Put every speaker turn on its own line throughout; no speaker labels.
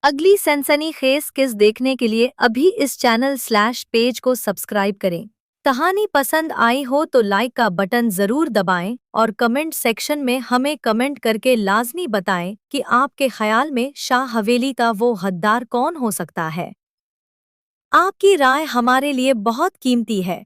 अगली सनसनी खेज किस देखने के लिए अभी इस चैनल/पेज को सब्सक्राइब करें। कहानी पसंद आई हो तो लाइक का बटन जरूर दबाएं और कमेंट सेक्शन में हमें कमेंट करके लाजमी बताएं कि आपके ख्याल में शाह हवेली का वो गद्दार कौन हो सकता है। आपकी राय हमारे लिए बहुत कीमती है।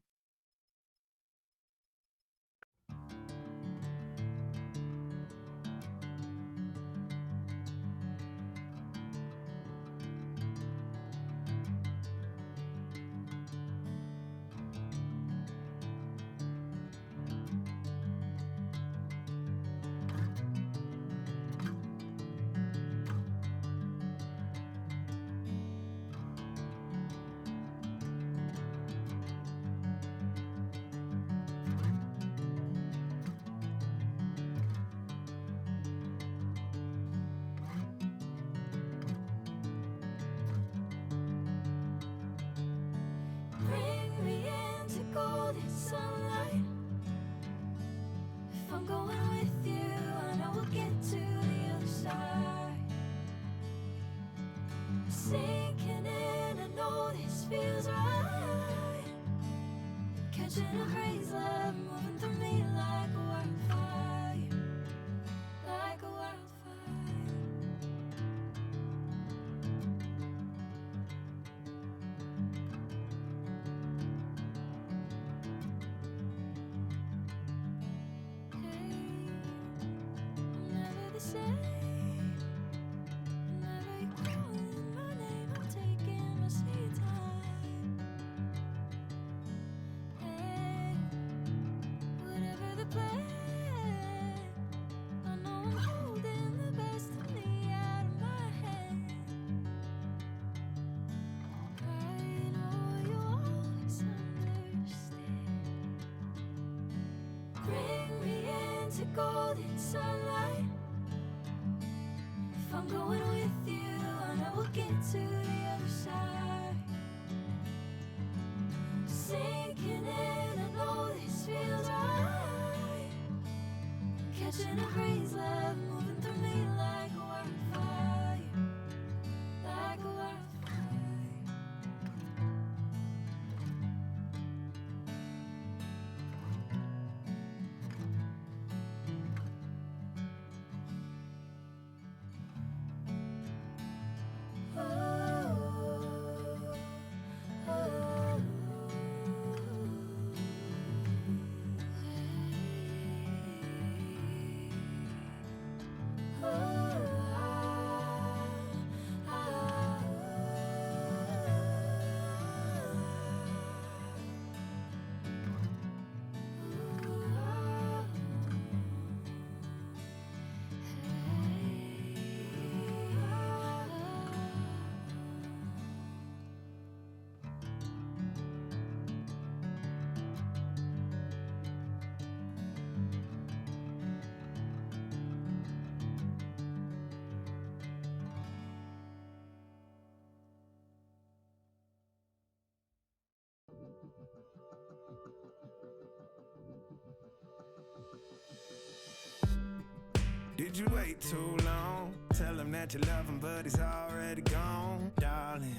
Did you wait too long? Tell him that you love him, but he's already gone, darling.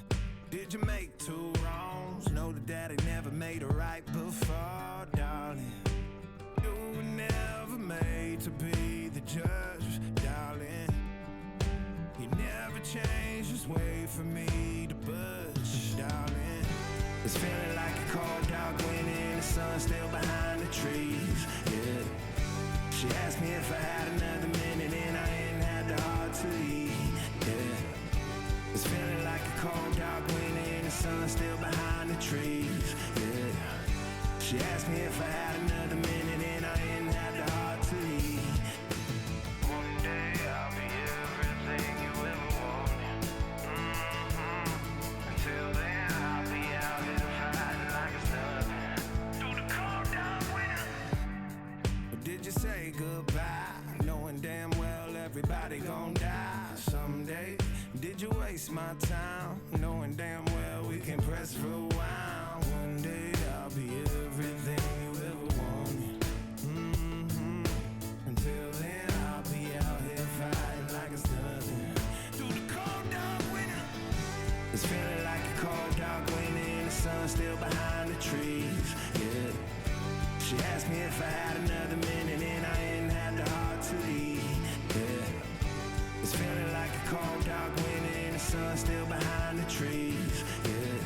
Did you make two wrongs? Know that daddy never made a right before, darling. You were never made to be the judge, darling. He never changed his way for me to budge, darling. It's feeling like a cold dark winter and the sun's still behind the trees, yeah. She asked me if I had another minute and I ain't had the heart to leave, yeah. It's feeling like a cold dark winter and the sun's still behind the trees, yeah. She asked me if I had another minute and I ain't had the heart to leave. One day I'll be everything you ever wanted, Until then I'll be out here fighting like it's nothing through the cold dark winter. Did you say goodbye, knowing damn well everybody gon' die someday? Did you waste my time, knowing damn well we can press rewind? One day I'll be everything you ever wanted, Until then I'll be out here fighting like it's nothing through the cold dark winter. It's feeling like a cold dark winter and the sun still behind the trees, yeah. She asked me if I had another minute and I didn't have the heart to leave, yeah. It's feeling like a cold dark winter and the sun still behind the trees, yeah.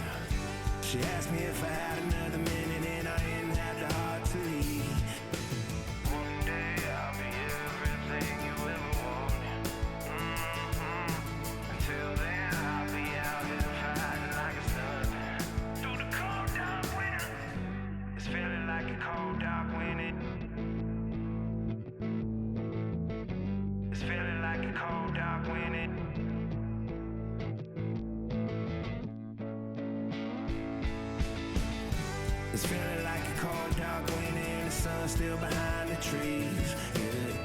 She asked me if I had another minute and I didn't have the heart to leave. One day I'll be everything you ever wanted, Until then I'll be out here fighting like it's nothing. Through the cold dark winter, it's feeling like a cold dark winter. It's feeling like a cold dark winter. It's feeling like a cold dark winter and the sun still behind the trees, yeah.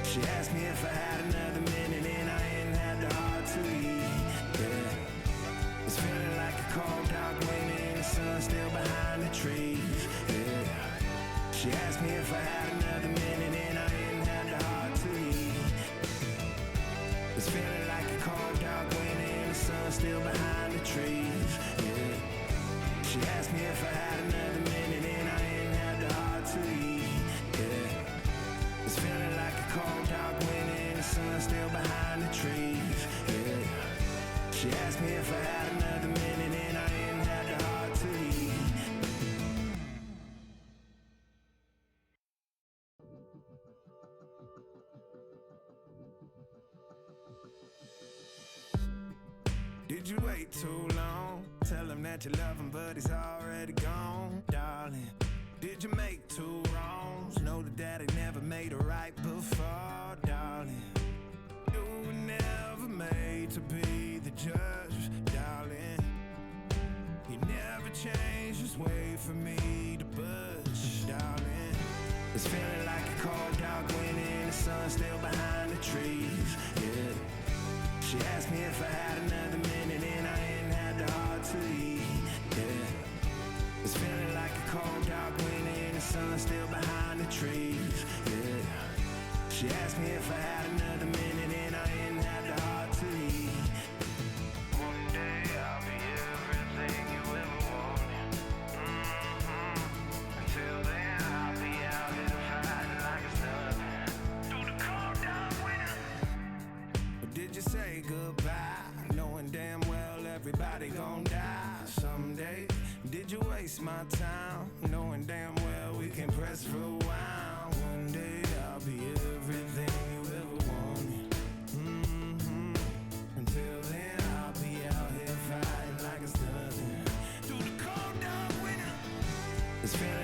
She asked me if I had another minute and I didn't have the heart to leave, yeah. It's feeling like a cold dark winter and the sun still behind the trees, yeah. She asked me if I had another minute and I didn't have the heart to leave. It's feeling like a cold dark winter and the sun still behind the trees, yeah. She asked me if I had another minute and I didn't have the heart to leave, yeah. It's feeling like a cold dark winter and the sun still behind the trees, yeah. She asked me if I had another minute and I didn't have the heart to leave. Did you wait too long? Tell him that you love him but he's already gone, darling. Did you make two wrongs? Know that daddy never made a right before, darling. You were never made to be the judge, darling. You never changed, just wait for me to budge, darling. It's feeling like a cold dark winter and the sun still behind the trees, yeah. She asked me if I had another minute and I didn't have the heart to leave, yeah. It's feeling like a cold dark winter and the sun still behind the trees, yeah. She asked me if I had another minute and I didn't have the heart to leave. One day I'll be everything you ever wanted, Until then I'll be out here fighting like it's nothing. Through the cold dark winter. Did you say goodbye, knowing damn well everybody gon' die someday? Did you waste my time, knowing damn well we can press rewind? One day I'll be everything you ever wanted, Until then I'll be out here fighting like it's nothing. Through the cold dark winter, it's feeling